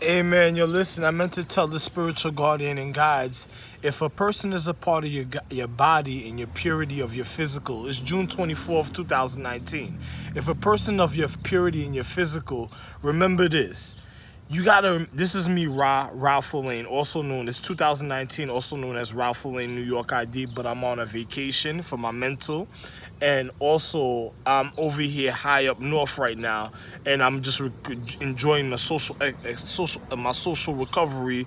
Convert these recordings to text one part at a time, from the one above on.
Amen. Yo, listen, I meant to tell the spiritual guardian and guides, if a person is a part of your body and your purity of your physical, it's June 24th, 2019. If a person of your purity and your physical, remember this. This is me, Ralph Lane, also known as 2019, also known as Ralph Lane New York ID, but I'm on a vacation for my mental. And also, I'm over here high up north right now, and I'm just enjoying my social recovery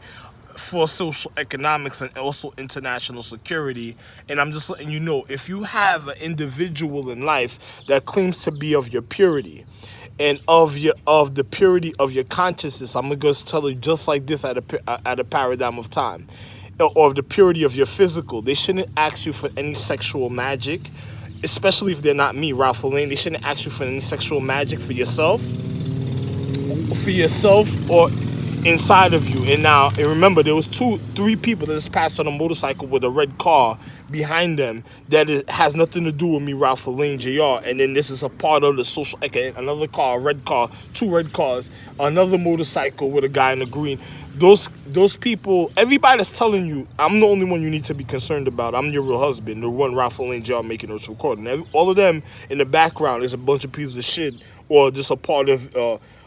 for social economics and also international security. And I'm just letting you know, if you have an individual in life that claims to be of your purity and of the purity of your consciousness, I'm gonna just tell you just like this at a paradigm of time, or of the purity of your physical, they shouldn't ask you for any sexual magic, especially if they're not me, Ralph Lane. They shouldn't ask you for any sexual magic for yourself or inside of you. And remember, there was three people that just passed on a motorcycle with a red car behind them that has nothing to do with me, Ralph Lane Jr. And then this is a part of the social, like another car, a red car, two red cars, another motorcycle with a guy in the green. Those people, everybody that's telling you, I'm the only one you need to be concerned about. I'm your real husband, the one Ralph Lane Jr. making this recording. All of them in the background is a bunch of pieces of shit, or just a part of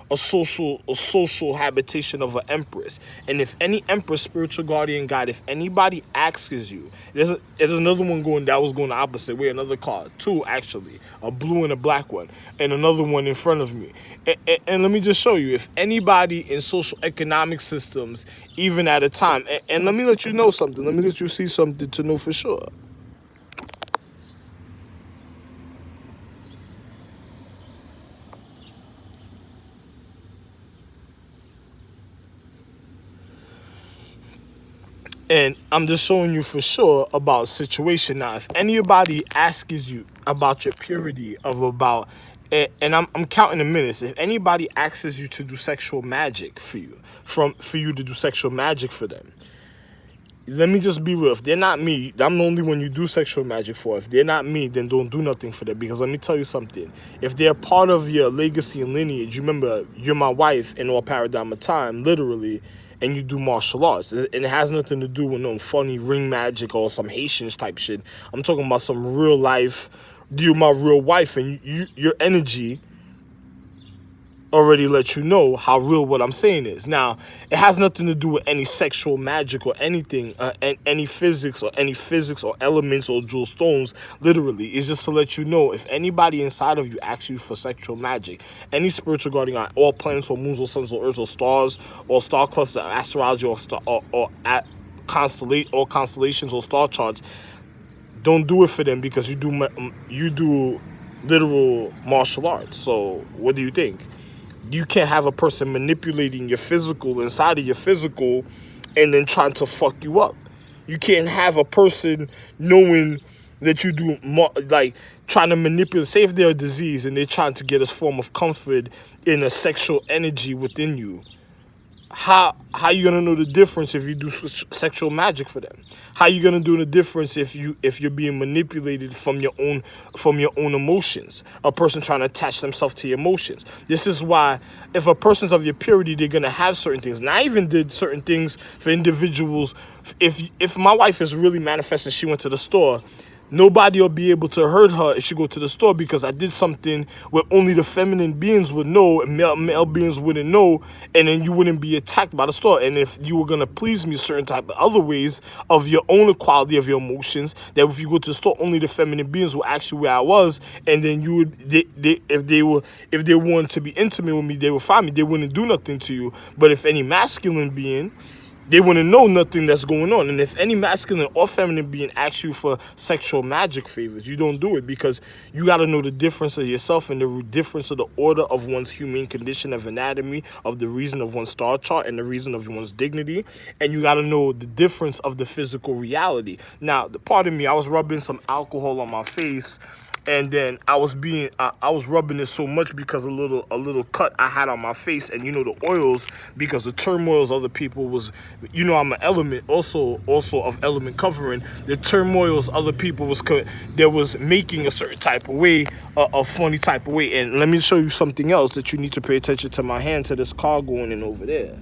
a social habitation of an empress. And if any empress, spiritual guardian guide, if anybody asks you, there's another one that was going the opposite way, another car, two actually, a blue and a black one, and another one in front of me. And let me just show you, if anybody in social economic systems, even at a time, and let me let you know something, let me let you see something to know for sure. And I'm just showing you for sure about situation. Now, if anybody asks you about your purity of about, and I'm counting the minutes. If anybody asks you to do sexual magic for you to do sexual magic for them, let me just be real. If they're not me, I'm the only one you do sexual magic for. If they're not me, then don't do nothing for them. Because let me tell you something. If they're part of your legacy and lineage, remember, you're my wife in all paradigm of time, literally, and you do martial arts. And it has nothing to do with no funny ring magic or some Haitians type shit. I'm talking about some real life, you're my real wife, and your energy already let you know how real what I'm saying is. Now, it has nothing to do with any sexual magic or anything, any physics or elements or jewel stones. Literally, it's just to let you know, if anybody inside of you asks you for sexual magic, any spiritual guardian on all planets or moons or suns or earths or stars or star cluster, astrology or star or at constellations or star charts, don't do it for them, because you do literal martial arts. So what do you think? You can't have a person manipulating your physical inside of your physical and then trying to fuck you up. You can't have a person knowing that you do more, like trying to manipulate. Say if they're a disease and they're trying to get a form of comfort in a sexual energy within you, how you gonna know the difference if you do sexual magic for them? How you gonna do the difference if you're being manipulated from your own emotions? A person trying to attach themselves to your emotions. This is why, if a person's of your purity, they're gonna have certain things. And I even did certain things for individuals. If my wife is really manifesting, she went to the store, nobody will be able to hurt her if she go to the store, because I did something where only the feminine beings would know and male beings wouldn't know, and then you wouldn't be attacked by the store. And if you were gonna please me certain type of other ways of your own equality of your emotions, that if you go to the store, only the feminine beings will ask you where I was, and then you would, if they wanted to be intimate with me, they would find me. They wouldn't do nothing to you. But if any masculine being, they wouldn't know nothing that's going on. And if any masculine or feminine being asks you for sexual magic favors, you don't do it, because you got to know the difference of yourself and the difference of the order of one's human condition of anatomy, of the reason of one's star chart, and the reason of one's dignity. And you got to know the difference of the physical reality. Now, pardon me, I was rubbing some alcohol on my face, and then I was rubbing it so much because a little cut I had on my face, and the oils, because the turmoils other people was, I'm an element also of element covering the turmoils other people that was making a certain type of way, a funny type of way. And let me show you something else that you need to pay attention to. My hand, to this car going in over there.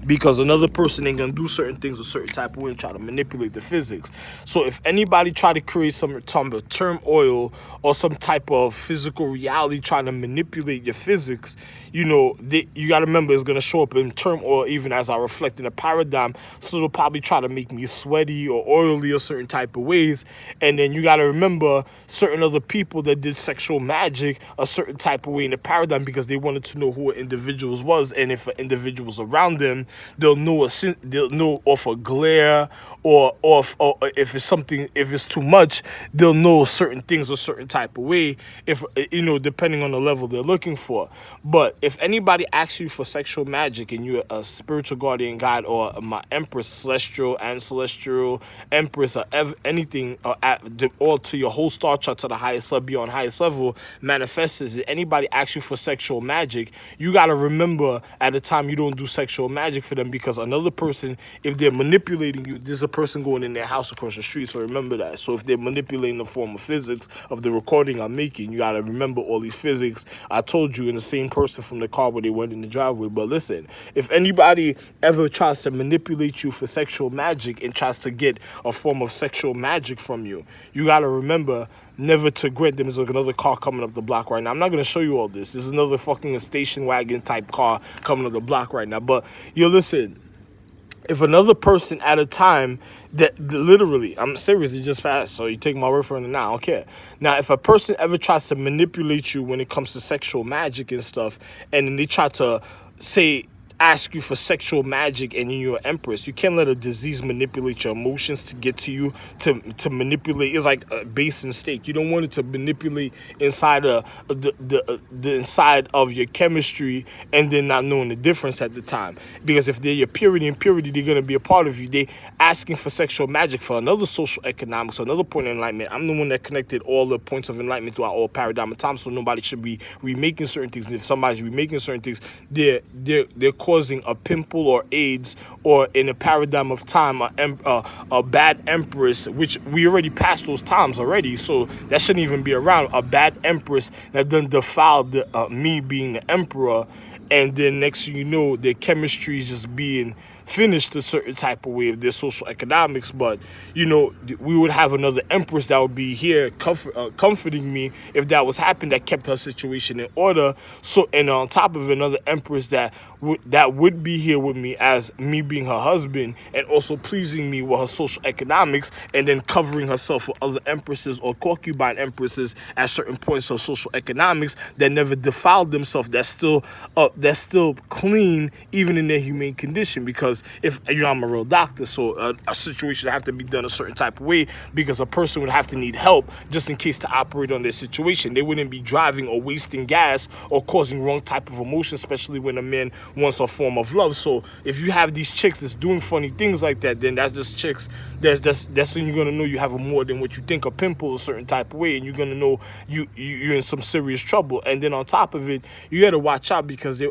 because another person ain't gonna do certain things a certain type of way and try to manipulate the physics. So if anybody try to create some type of turmoil or some type of physical reality trying to manipulate your physics, you know, you got to remember it's gonna show up in turmoil even as I reflect in a paradigm. So they'll probably try to make me sweaty or oily or certain type of ways. And then you got to remember certain other people that did sexual magic a certain type of way in the paradigm because they wanted to know who an individual was, and if an individual was around them, they'll know off a glare or if it's something, if it's too much, they'll know certain things a certain type of way, if you know, depending on the level they're looking for. But if anybody asks you for sexual magic and you're a spiritual guardian guide or my empress, celestial and celestial empress, or anything, or to your whole star chart to the highest level, beyond highest level manifests, if anybody asks you for sexual magic, you got to remember at the time you don't do sexual magic for them, because another person, if they're manipulating you, there's a person going in their house across the street. So remember that. So if they're manipulating the form of physics of the recording I'm making, you got to remember all these physics I told you in the same person from the car where they went in the driveway. But listen, if anybody ever tries to manipulate you for sexual magic and tries to get a form of sexual magic from you, you got to remember never to grant them. There's like another car coming up the block right now. I'm not going to show you all this. There's another fucking station wagon type car coming up the block right now. But you listen, if another person at a time that literally, I'm serious, it just passed, so you take my word for it now, I don't care. Now, if a person ever tries to manipulate you when it comes to sexual magic and stuff, and then they try to ask you for sexual magic and you're an empress, you can't let a disease manipulate your emotions to get to you, to manipulate. It's like a base and steak. You don't want it to manipulate inside the inside of your chemistry and then not knowing the difference at the time. Because if they're your purity and purity, they're going to be a part of you. They asking for sexual magic for another social economics, another point of enlightenment. I'm the one that connected all the points of enlightenment throughout all paradigm of time, so nobody should be remaking certain things. And if somebody's remaking certain things, they're causing a pimple or AIDS, or in a paradigm of time, a bad empress, which we already passed those times already, so that shouldn't even be around. A bad empress that then defiled me being the emperor, and then next thing you know, their chemistry is just being finished a certain type of way of their social economics. But you know, we would have another empress that would be here comforting me if that was happening, that kept her situation in order. So, and on top of it, another empress that would be here with me as me being her husband, and also pleasing me with her social economics, and then covering herself with other empresses or concubine empresses at certain points of social economics that never defiled themselves, that's still clean even in their humane condition. Because if you know, I'm a real doctor, so a situation would have to be done a certain type of way, because a person would have to need help just in case to operate on their situation. They wouldn't be driving or wasting gas or causing wrong type of emotion, especially when a man wants a form of love. So if you have these chicks that's doing funny things like that, then that's just chicks. That's when you're gonna know you have a more than what you think, a pimple a certain type of way, and you're gonna know you're in some serious trouble. And then on top of it, you gotta watch out, because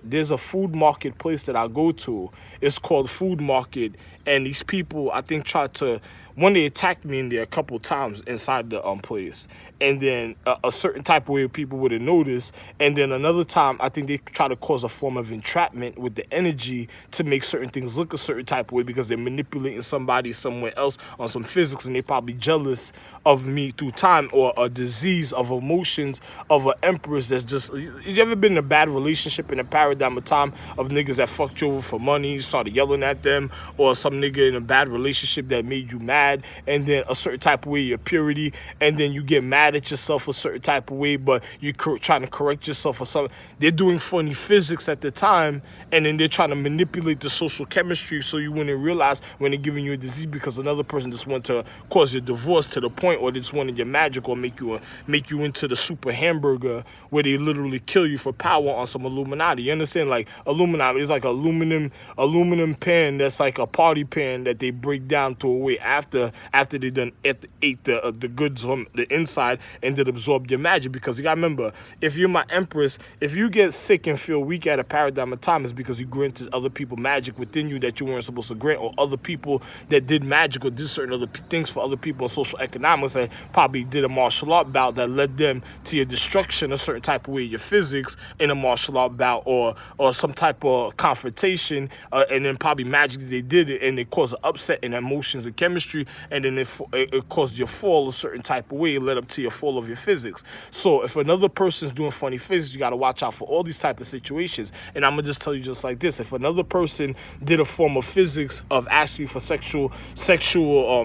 there's a food marketplace that I go to. It's called Food Market, and these people, I think, tried to, one, they attacked me in there a couple times inside the place, and then a certain type of way people would have noticed. And then another time, I think they try to cause a form of entrapment with the energy to make certain things look a certain type of way, because they're manipulating somebody somewhere else on some physics, and they probably jealous of me through time, or a disease of emotions of an empress that's just, you ever been in a bad relationship in a paradigm of time of niggas that fucked you over for money, you started yelling at them, or some nigga in a bad relationship that made you mad, and then a certain type of way, your purity, and then you get mad at yourself a certain type of way, but you're trying to correct yourself or something. They're doing funny physics at the time, and then they're trying to manipulate the social chemistry so you wouldn't realize when they're giving you a disease, because another person just wanted to cause your divorce to the point, or they just wanted your magic, or make you into the super hamburger where they literally kill you for power on some Illuminati. You understand? Like Illuminati is like aluminum pan that's like a party pan that they break down to a way after after they done ate the goods from the inside and did absorb your magic. Because you gotta remember, if you're my empress, if you get sick and feel weak at a paradigm of time, it's because you granted other people magic within you that you weren't supposed to grant, or other people that did magic or did certain other things for other people in social economics, and probably did a martial art bout that led them to your destruction a certain type of way, your physics in a martial art bout, or some type of confrontation, and then probably magically they did it and it caused an upset in emotions and chemistry, and then it caused your fall a certain type of way, it led up to your fall of your physics. So if another person's doing funny physics, you got to watch out for all these type of situations. And I'm gonna just tell you just like this: if another person did a form of physics of asking you for sexual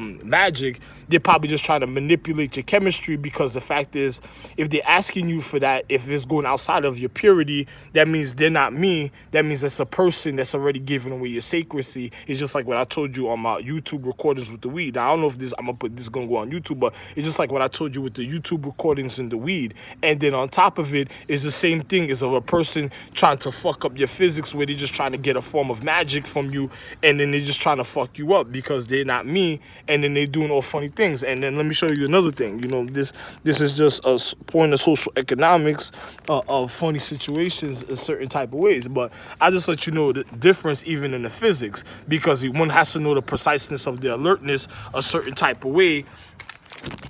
magic, they're probably just trying to manipulate your chemistry, because the fact is, if they're asking you for that, if it's going outside of your purity, that means they're not me. That means it's a person that's already giving away your sacredcy. It's just like what I told you on my YouTube recordings with the weed. Now, I don't know if I'm gonna put this gonna go on YouTube, but it's just like what I told you with the YouTube recordings and the weed. And then on top of it is the same thing as of a person trying to fuck up your physics, where they're just trying to get a form of magic from you, and then they're just trying to fuck you up because they're not me, and then they're doing all funny things. And then let me show you another thing. You know, this is just a point of social economics of funny situations in certain type of ways. But I just let you know the difference even in the physics, because one has to know the preciseness of the alertness a certain type of way,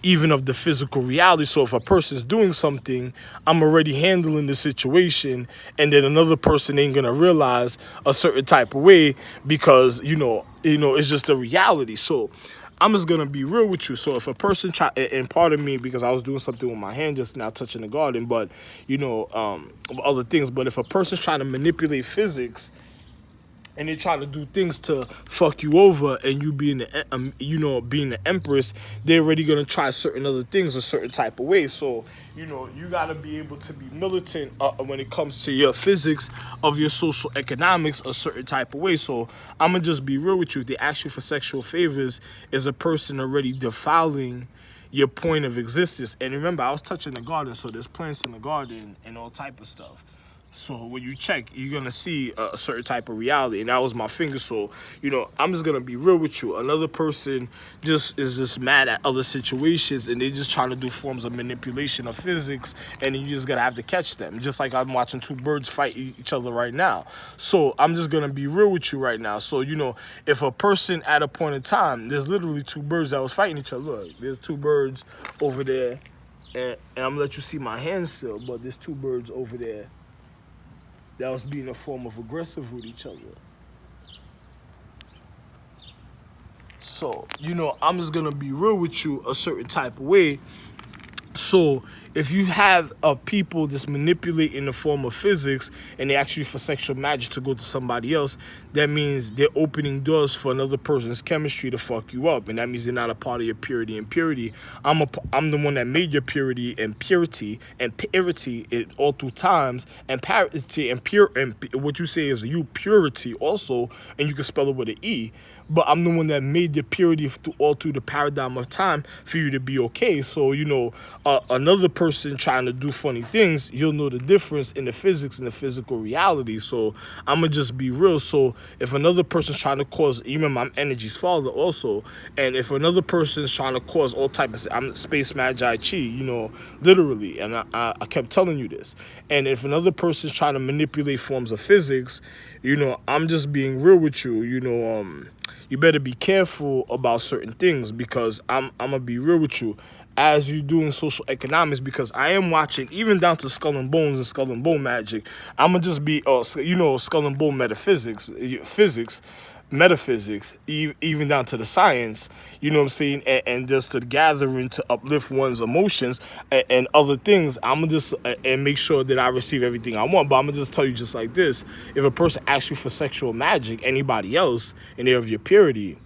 even of the physical reality. So if a person's doing something, I'm already handling the situation, and then another person ain't gonna realize a certain type of way, because you know it's just the reality. So I'm just gonna be real with you. So if a person and pardon me because I was doing something with my hand just now touching the garden, but other things. But if a person's trying to manipulate physics, and they're trying to do things to fuck you over, and you being the empress, they're already gonna try certain other things a certain type of way. So you gotta be able to be militant when it comes to your physics of your social economics a certain type of way. So I'm gonna just be real with you. If they ask you for sexual favors, is a person already defiling your point of existence. And remember, I was touching the garden, so there's plants in the garden and all type of stuff. So when you check, you're going to see a certain type of reality. And that was my finger. So, I'm just going to be real with you. Another person is just mad at other situations, and they're just trying to do forms of manipulation of physics. And then you just got to have to catch them. Just like I'm watching two birds fight each other right now. So I'm just going to be real with you right now. So, if a person at a point in time, there's literally two birds that was fighting each other. Look, there's two birds over there. And I'm going to let you see my hand still. But there's two birds over there that was being a form of aggressive with each other. So, I'm just gonna be real with you a certain type of way. So if you have people that's manipulating the form of physics, and they actually for sexual magic to go to somebody else, that means they're opening doors for another person's chemistry to fuck you up, and that means they're not a part of your purity and purity. I'm the one that made your purity and purity it all through times, and parity and pure, and what you say is you purity also, and you can spell it with an E. But I'm the one that made the purity all through the paradigm of time for you to be okay. So, another person trying to do funny things, you'll know the difference in the physics and the physical reality. So I'm going to just be real. So if another person's trying to cause, even my energy's father also, and if another person's trying to cause all type of, I'm space magi chi, literally, and I kept telling you this. And if another person's trying to manipulate forms of physics, I'm just being real with you, you better be careful about certain things, because I'm going to be real with you as you doing social economics, because I am watching even down to Skull and Bones and Skull and Bone magic. I'm going to just be, Skull and Bone metaphysics, even down to the science, you know what I'm saying, and just to gathering to uplift one's emotions and other things. I'm gonna just and make sure that I receive everything I want. But I'm gonna just tell you just like this: if a person asks you for sexual magic, anybody else, and they're of your purity,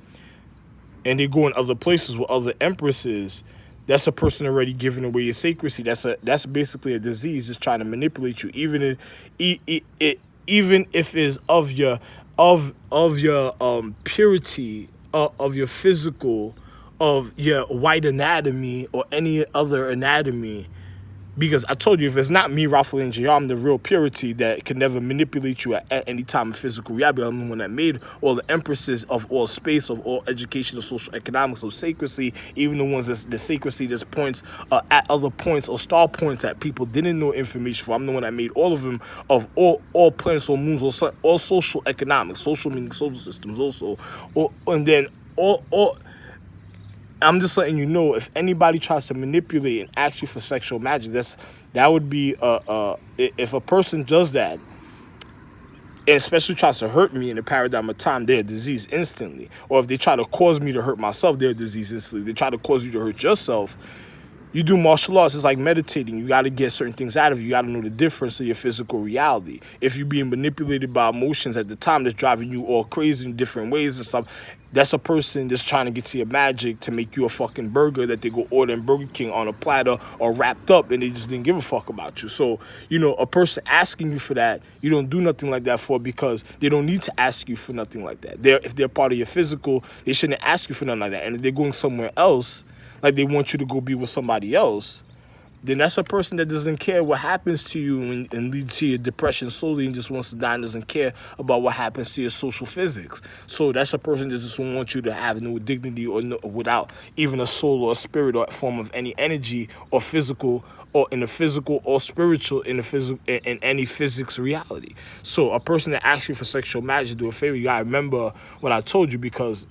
and they go in other places with other empresses, that's a person already giving away your sacredcy. That's basically a disease just trying to manipulate you, even if it's of your purity, of your physical, of your white anatomy or any other anatomy. Because I told you, if it's not me, Ralph and JR, I'm the real purity that can never manipulate you at any time of physical reality. I'm the one that made all the empresses of all space, of all education, of social economics, of sacredcy, even the ones that's the sacredcy just points at other points or star points that people didn't know information for. I'm the one that made all of them, of all planets, all moons, all social economics, social meaning solar systems also. And then all I'm just letting you know, if anybody tries to manipulate and ask you for sexual magic, that would be if a person does that, and especially tries to hurt me in the paradigm of time, they're diseased instantly. Or if they try to cause me to hurt myself, they're diseased instantly. They try to cause you to hurt yourself. You do martial arts, it's like meditating. You got to get certain things out of you. You got to know the difference of your physical reality. If you're being manipulated by emotions at the time that's driving you all crazy in different ways and stuff, that's a person that's trying to get to your magic to make you a fucking burger that they go order in Burger King on a platter or wrapped up, and they just didn't give a fuck about you. So, a person asking you for that, you don't do nothing like that for, because they don't need to ask you for nothing like that. If they're part of your physical, they shouldn't ask you for nothing like that. And if they're going somewhere else, like they want you to go be with somebody else, then that's a person that doesn't care what happens to you and leads to your depression slowly and just wants to die and doesn't care about what happens to your social physics. So that's a person that just don't want you to have no dignity or without even a soul or a spirit or a form of any energy or physical or in the physical or spiritual in any physics reality. So a person that asks you for sexual magic, do a favor, you gotta remember what I told you, because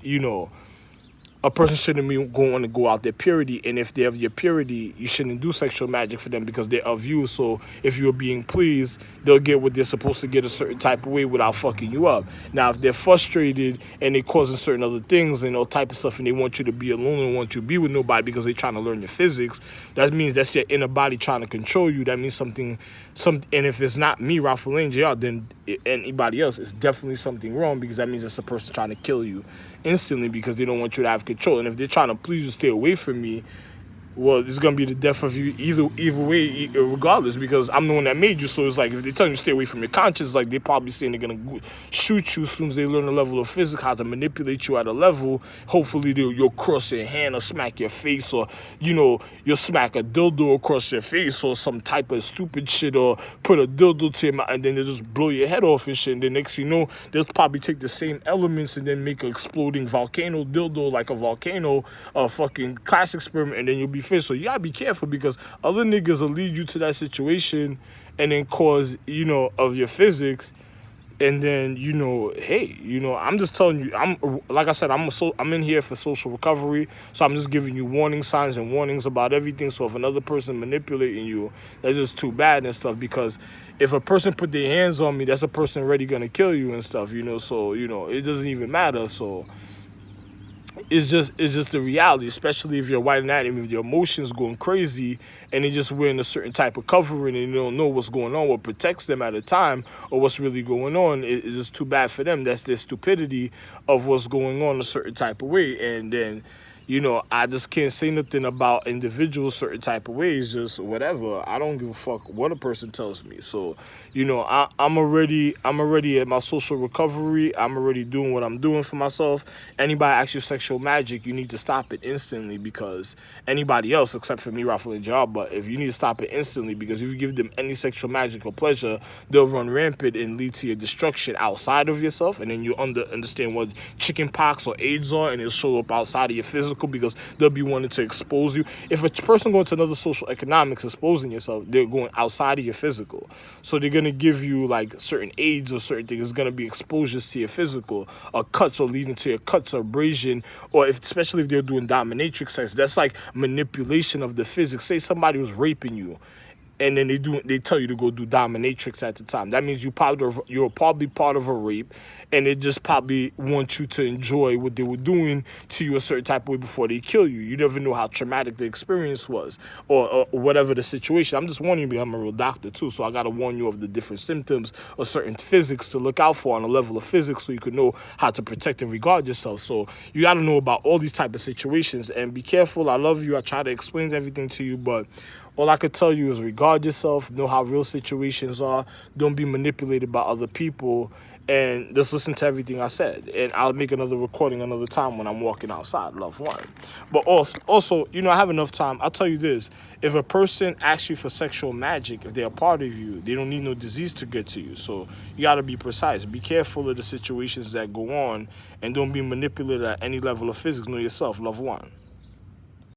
a person shouldn't be going to go out their purity, and if they're of your purity, you shouldn't do sexual magic for them because they're of you. So if you're being pleased, they'll get what they're supposed to get a certain type of way without fucking you up. Now, if they're frustrated and they're causing certain other things and all type of stuff, and they want you to be alone and want you to be with nobody because they're trying to learn your physics, that means that's your inner body trying to control you. That means something. And if it's not me, Ralph Lane JR, then anybody else, it's definitely something wrong, because that means it's a person trying to kill you instantly because they don't want you to have control. And if they're trying to please you, stay away from me, well, it's going to be the death of you either way, regardless, because I'm the one that made you. So it's like, if they tell you to stay away from your conscience, like, they're probably saying they're going to shoot you as soon as they learn the level of physics, how to manipulate you at a level. Hopefully you'll cross your hand or smack your face, or, you'll smack a dildo across your face or some type of stupid shit, or put a dildo to your mouth, and then they'll just blow your head off and shit. And then next thing you know, they'll probably take the same elements and then make an exploding volcano dildo, like a volcano, a fucking class experiment, and then you'll be fish. So you gotta be careful, because other niggas will lead you to that situation and then cause, of your physics. And then, hey, I'm just telling you, like I said, I'm in here for social recovery. So I'm just giving you warning signs and warnings about everything. So if another person manipulating you, that's just too bad and stuff. Because if a person put their hands on me, that's a person already gonna kill you and stuff, So, it doesn't even matter. So it's just the reality, especially if you're white anatomy, if your emotions going crazy and they just wearing a certain type of covering and you don't know what's going on, what protects them at a time, or what's really going on. It's just too bad for them. That's their stupidity of what's going on a certain type of way. And then, I just can't say nothing about individuals certain type of ways, just whatever. I don't give a fuck what a person tells me. So, I'm already at my social recovery. I'm already doing what I'm doing for myself. Anybody asks you sexual magic, you need to stop it instantly, because anybody else, except for me, Rafael and Job, but if you need to stop it instantly, because if you give them any sexual magic or pleasure, they'll run rampant and lead to your destruction outside of yourself, and then you understand what chicken pox or AIDS are, and it'll show up outside of your physical, because they'll be wanting to expose you. If a person going to another social economics exposing yourself, they're going outside of your physical. So they're going to give you like certain AIDS or certain things. It's going to be exposures to your physical, or cuts, or leading to your cuts or abrasion, or especially if they're doing dominatrix sex, that's like manipulation of the physics. Say somebody was raping you, and then they tell you to go do dominatrix at the time. That means you're probably part of a rape, and they just probably want you to enjoy what they were doing to you a certain type of way before they kill you. You never know how traumatic the experience was, or whatever the situation. I'm just warning you, I'm a real doctor too, so I gotta warn you of the different symptoms of certain physics to look out for on a level of physics, so you can know how to protect and regard yourself. So you gotta know about all these type of situations, and be careful. I love you. I try to explain everything to you, but all I could tell you is regard yourself, know how real situations are, don't be manipulated by other people, and just listen to everything I said. And I'll make another recording another time when I'm walking outside, love one. But also, you know, I have enough time. I'll tell you this. If a person asks you for sexual magic, if they're a part of you, they don't need no disease to get to you. So you got to be precise. Be careful of the situations that go on, and don't be manipulated at any level of physics. Know yourself, love one.